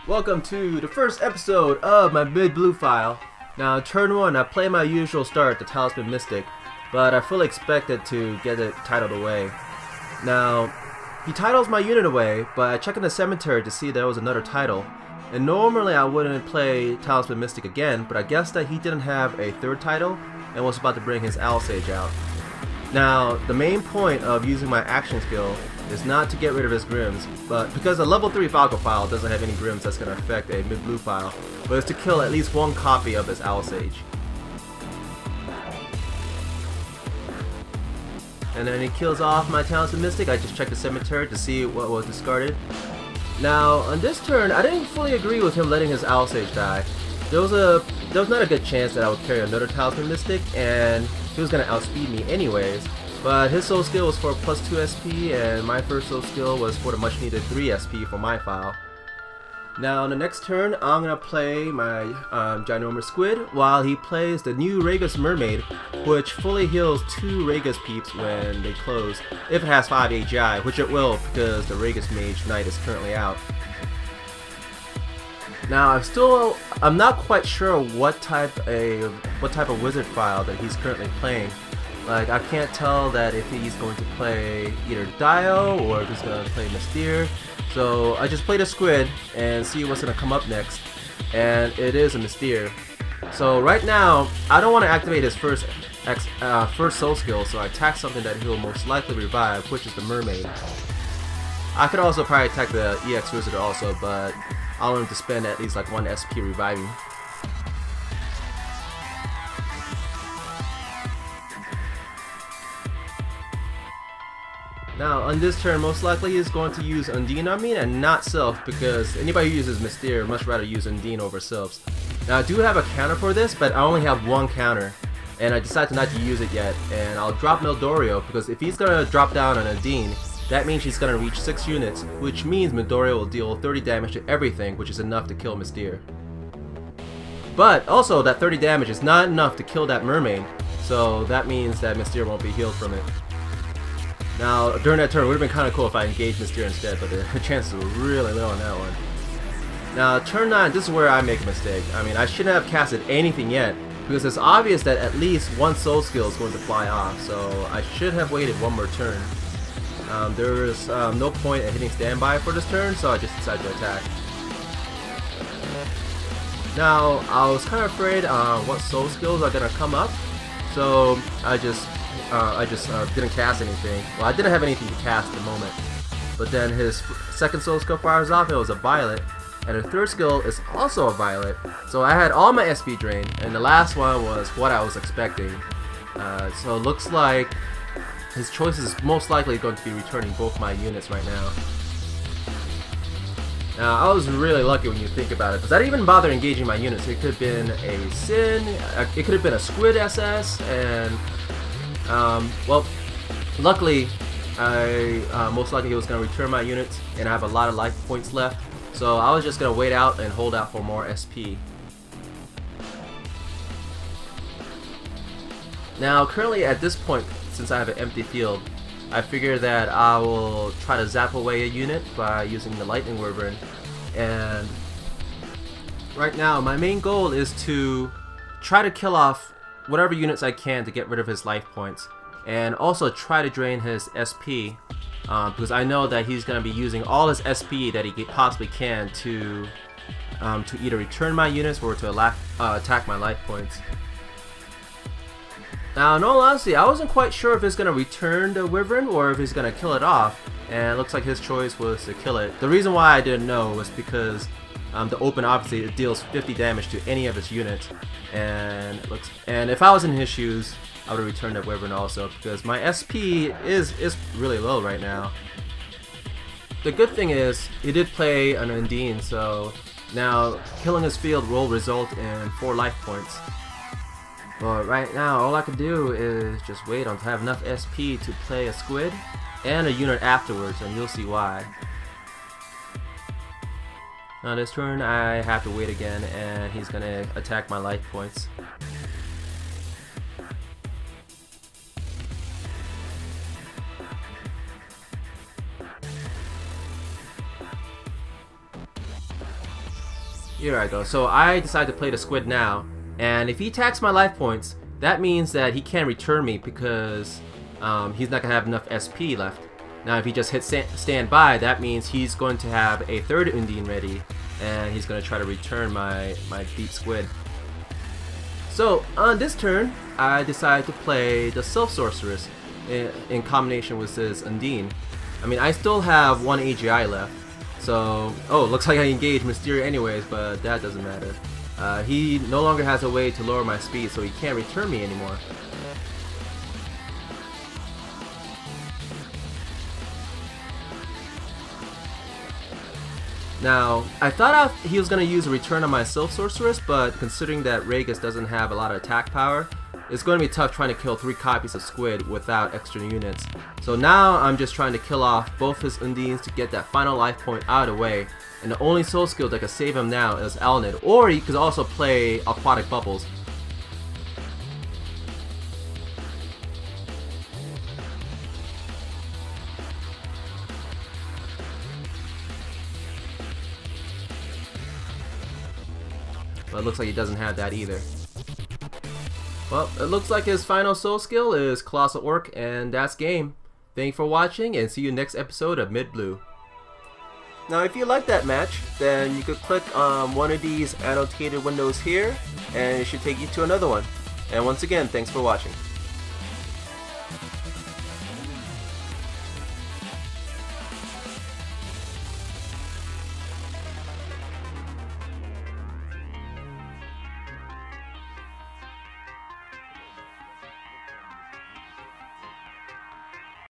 Welcome to the first episode of my mid-blue file. Now, turn 1, I play my usual start, the Talisman Mystic, but I fully expected to get it titled away. Now, he titles my unit away, but I check in the cemetery to see there was another title. And normally I wouldn't play Talisman Mystic again, but I guess that he didn't have a third title and was about to bring his Alteil out. Now, the main point of using my action skill is not to get rid of his Grims, but because a level 3 Falco file doesn't have any Grims that's going to affect a mid-blue file, but it's to kill at least one copy of his Alteil. And then he kills off my Talisman Mystic. I just check the cemetery to see what was discarded. Now, on this turn, I didn't fully agree with him letting his Alteil die. There was not a good chance that I would carry another Talisman Mystic, and he was going to outspeed me anyways. But his soul skill was for +2 SP, and my first soul skill was for the much needed 3 SP for my file. Now on the next turn, I'm going to play my Ginormous Squid, while he plays the new Ragus Mermaid, which fully heals 2 Ragus peeps when they close, if it has 5 AGI, which it will because the Ragus Mage Knight is currently out. Now I'm not quite sure what type of wizard file that he's currently playing. Like, I can't tell that if he's going to play either Dio or if he's going to play Mystere. So I just played a Squid and see what's going to come up next. And it is a Mystere. So right now, I don't want to activate his first soul skill, so I attack something that he'll most likely revive, which is the Mermaid. I could also probably attack the EX Wizard also, but I want him to spend at least like 1 SP reviving. Now, on this turn, most likely he's going to use Undine on me and not Sylph, because anybody who uses Mystere would much rather use Undine over Sylphs. Now, I do have a counter for this, but I only have 1 counter, and I decided not to use it yet, and I'll drop Mildorio, because if he's going to drop down on Undine, that means he's going to reach 6 units, which means Mildorio will deal 30 damage to everything, which is enough to kill Mystere. But also, that 30 damage is not enough to kill that Mermaid, so that means that Mystere won't be healed from it. Now, during that turn, it would have been kind of cool if I engaged Mystere instead, but the chances were really low on that one. Now, turn 9, this is where I make a mistake. I mean, I shouldn't have casted anything yet, because it's obvious that at least 1 soul skill is going to fly off, so I should have waited 1 more turn. There is no point in hitting standby for this turn, so I just decided to attack. Now, I was kind of afraid what soul skills are going to come up, so I just didn't cast anything. Well, I didn't have anything to cast at the moment. But then his second soul skill fires off, it was a Violet. And the third skill is also a Violet. So I had all my SP drained, and the last one was what I was expecting. So it looks like his choice is most likely going to be returning both my units right now. Now, I was really lucky when you think about it, because I didn't even bother engaging my units. It could have been a Sin, it could have been a Squid SS, and well, luckily, most likely he was going to return my units, and I have a lot of life points left, so I was just going to wait out and hold out for more SP. Now, currently at this point, since I have an empty field, I figure that I will try to zap away a unit by using the Lightning Wyvern, and right now my main goal is to try to kill off whatever units I can to get rid of his life points, and also try to drain his SP, because I know that he's going to be using all his SP that he possibly can to either return my units or to attack my life points. Now, in all honesty, I wasn't quite sure if he's going to return the Wyvern or if he's going to kill it off, and it looks like his choice was to kill it. The reason why I didn't know was because the open obviously it deals 50 damage to any of his units, and if I was in his shoes, I would have returned that Wyvern also, because my SP is really low right now. The good thing is he did play an Undine, so now killing his field will result in 4 life points. But right now, all I can do is just wait until I have enough SP to play a Squid and a unit afterwards, and you'll see why. Now this turn, I have to wait again, and he's gonna attack my life points. Here I go. So I decide to play the squid now, and if he attacks my life points, that means that he can't return me because he's not gonna have enough SP left. Now if he just hits stand by, that means he's going to have a third Undine ready, and he's gonna try to return my deep squid. So on this turn, I decide to play the Self Sorceress in combination with his Undine. I mean, I still have one AGI left. So, oh, looks like I engaged Mystere anyways, but that doesn't matter. He no longer has a way to lower my speed, so he can't return me anymore. Now, I thought he was going to use a return on my Self Sorceress, but considering that Ragus doesn't have a lot of attack power, it's going to be tough trying to kill 3 copies of Squid without extra units. So now I'm just trying to kill off both his Undines to get that final life point out of the way, and the only soul skill that can save him now is Alteil, or he could also play Aquatic Bubbles. But it looks like he doesn't have that either. Well, it looks like his final soul skill is Colossal Orc, and that's game. Thank you for watching, and see you next episode of Mid Blue. Now if you like that match, then you could click on one of these annotated windows here, and it should take you to another one. And once again, thanks for watching.